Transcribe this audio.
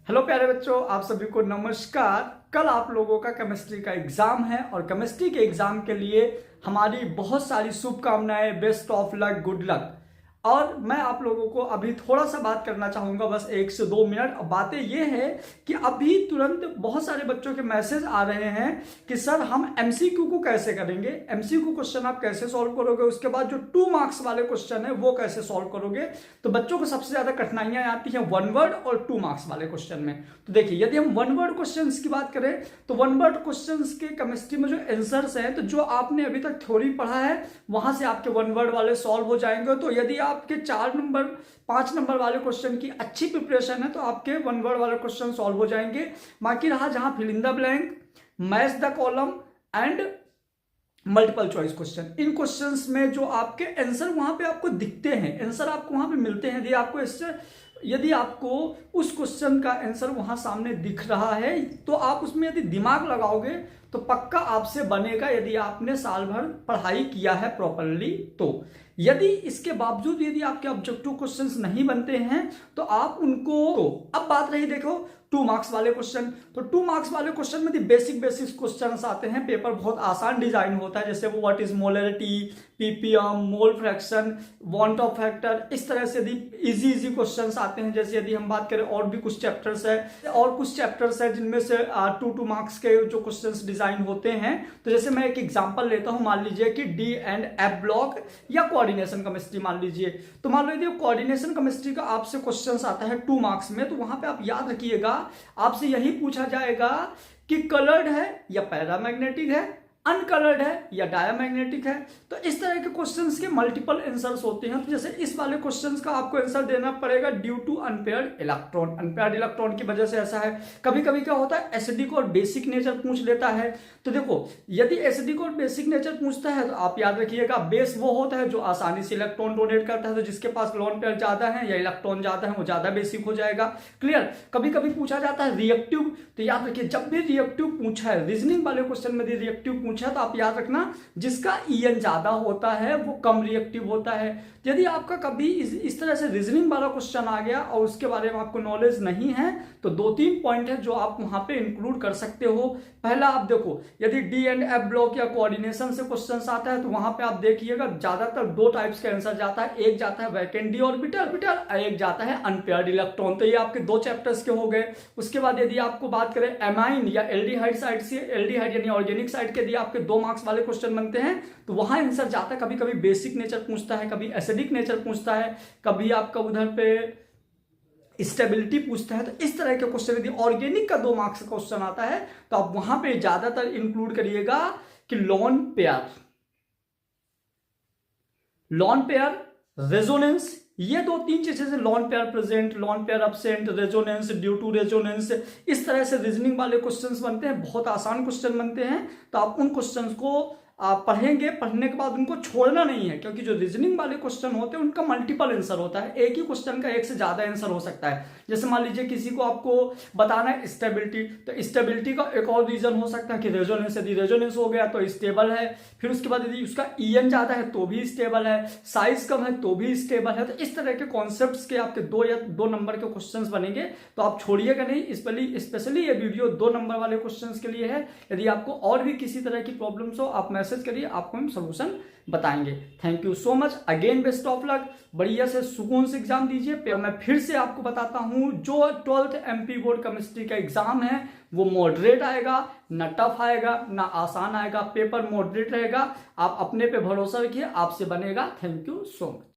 Hello प्यारे बच्चों, आप सभी को नमस्कार। कल आप लोगों का केमिस्ट्री का एग्जाम है और केमिस्ट्री के एग्जाम के लिए हमारी बहुत सारी शुभकामनाएं। Best of luck, good luck. और मैं आप लोगों को अभी थोड़ा सा बात करना चाहूंगा, बस 1 से 2 मिनट। अब बातें ये है कि अभी तुरंत बहुत सारे बच्चों के मैसेज आ रहे हैं कि सर हम एमसीक्यू को कैसे करेंगे, एमसीक्यू क्वेश्चन आप कैसे सॉल्व करोगे, उसके बाद जो 2 मार्क्स वाले क्वेश्चन है वो कैसे सॉल्व करोगे। तो बच्चों को सबसे ज्यादा कठिनाइयां आती हैं 1 वर्ड और 2 मार्क्स वाले क्वेश्चन में। तो देखिए, यदि हम 1 वर्ड क्वेश्चन की बात करें तो 1 वर्ड क्वेश्चन के केमिस्ट्री में जो आंसर्स हैं, तो जो आपने अभी तक थ्योरी पढ़ा है वहां से आपके 1 वर्ड वाले सॉल्व हो जाएंगे। तो यदि आपके 4 नंबर 5 नंबर वाले क्वेश्चन की अच्छी प्रिपरेशन है तो आपके 1 वर्ड वाले क्वेश्चन सॉल्व हो जाएंगे। बाकी रहा जहां fill in the blank, match the column and multiple choice question, इन क्वेश्चंस में जो आपके आंसर वहां पे आपको दिखते हैं, आंसर आपको वहां पे मिलते हैं। यदि आपको उस क्वेश्चन का आंसर वहां सामने दिख रहा है तो आप उसमें यदि दिमाग लगाओगे तो पक्का आपसे बनेगा, यदि आपने साल भर पढ़ाई किया है प्रॉपरली। तो यदि इसके बावजूद यदि आपके ऑब्जेक्टिव क्वेश्चंस नहीं बनते हैं तो आप उनको, तो अब बात रही देखो 2 मार्क्स वाले क्वेश्चन। तो 2 मार्क्स वाले क्वेश्चन में बेसिक क्वेश्चंस आते हैं। पेपर बहुत आसान डिजाइन होता है, जैसे वो what is molarity, ppm, mole fraction, want of factor, इस तरह से यदि इजी क्वेश्चंस आते हैं। जैसे यदि हम बात करें और भी कुछ चैप्टर्स है जिनमें से 2 मार्क्स के जो क्वेश्चंस डिजाइन होते हैं। तो जैसे मैं एक एग्जांपल लेता हूं, मान लीजिए कि डी एंड एफ ब्लॉक या कोऑर्डिनेशन केमिस्ट्री मान लीजिए। तो मान लीजिए कोऑर्डिनेशन केमिस्ट्री का आपसे क्वेश्चंस आता है 2 मार्क्स में, तो वहां पे आप याद रखिएगा आपसे यही पूछा जाएगा कि कलर्ड है या पैरामैग्नेटिक है, अनकलर्ड है या डायमैग्नेटिक है। तो इस तरह के क्वेश्चंस के मल्टीपल आंसर्स होते हैं। तो जैसे इस वाले क्वेश्चंस का आपको आंसर देना पड़ेगा due to unpaired electron, unpaired electron की वजह से ऐसा है। कभी कभी क्या होता है, एसिडिक और बेसिक नेचर पूछ लेता है। तो देखो, यदि एसिडिक और बेसिक नेचर पूछता है तो आप याद रखिएगा बेस वो होता है जो आसानी से इलेक्ट्रॉन डोनेट करता है। तो जिसके पास लोन पेयर ज्यादा है या इलेक्ट्रॉन ज्यादा है वो ज्यादा बेसिक हो जाएगा। क्लियर। कभी कभी पूछा जाता है रिएक्टिव, तो याद रखिए जब भी रिएक्टिव पूछा है, रीजनिंग वाले क्वेश्चन में रिएक्टिव पूछा तो आप याद रखना जिसका ईएन ज्यादा होता है वो कम रिएक्टिव होता है। यदि आपका कभी इस तरह से रीजनिंग वाला क्वेश्चन आ गया और उसके बारे में आपको नॉलेज नहीं है तो 2-3 पॉइंट है जो आप वहां पे इंक्लूड कर सकते हो। पहला, आप देखो यदि डी एंड एफ ब्लॉक या कोऑर्डिनेशन से क्वेश्चन आता है तो वहां पे आप देखिएगा ज्यादातर 2 टाइप्स का आंसर जाता है। एक जाता है वैकेंट डी ऑर्बिटल, एक जाता है अनपेयर्ड इलेक्ट्रॉन। तो ये आपके 2 चैप्टर्स के हो गए। उसके बाद यदि आपको बात करें एमाइन या एल्डिहाइड साइड से, एल्डिहाइड यानी ऑर्गेनिक साइड के यदि आपके 2 मार्क्स वाले क्वेश्चन बनते हैं तो वहां आंसर जाता है। कभी कभी बेसिक नेचर पूछता है, कभी एसिडिक नेचर पूछता है, कभी आपका उधर पे स्टेबिलिटी पूछता है। तो इस तरह के क्वेश्चन यदि ऑर्गेनिक का 2 मार्क्स का क्वेश्चन आता है तो आप वहां पे ज्यादातर इंक्लूड करिएगा कि लोन पेयर, रेजोनेंस, ये 2-3 चीजें से lone pair present, lone pair absent, resonance, due to resonance, इस तरह से रीजनिंग वाले क्वेश्चंस बनते हैं। बहुत आसान क्वेश्चन बनते हैं। तो आप उन क्वेश्चंस को आप पढ़ेंगे, पढ़ने के बाद उनको छोड़ना नहीं है, क्योंकि जो रीजनिंग वाले क्वेश्चन होते हैं उनका मल्टीपल आंसर होता है। एक ही क्वेश्चन का 1 से ज्यादा आंसर हो सकता है। जैसे मान लीजिए किसी को आपको बताना है स्टेबिलिटी, तो स्टेबिलिटी का एक और रीजन हो सकता है कि रेजोनेंस, यदि रेजोनेंस हो गया तो स्टेबल है। फिर उसके बाद यदि उसका ईएन ज्यादा है तो भी स्टेबल है, साइज कम है तो भी स्टेबल है। तो इस तरह के कॉन्सेप्ट्स के आपके 2 नंबर के क्वेश्चंस बनेंगे। तो आप छोड़िएगा नहीं, स्पेशली ये वीडियो 2 नंबर वाले क्वेश्चंस के लिए है। यदि आपको और भी किसी तरह की प्रॉब्लम्स हो आप मैसेज करिए, आपको हम सोल्यूशन बताएंगे। Thank you so much, again best of luck. बढ़िया से सुकून से एग्जाम दीजिए। मैं फिर से आपको बताता हूं, जो 12th एमपी बोर्ड केमिस्ट्री का एग्जाम है वो मॉडरेट आएगा, ना टफ आएगा ना आसान आएगा। पेपर मॉडरेट रहेगा। आप अपने पे भरोसा रखिए, आपसे बनेगा। Thank you so much.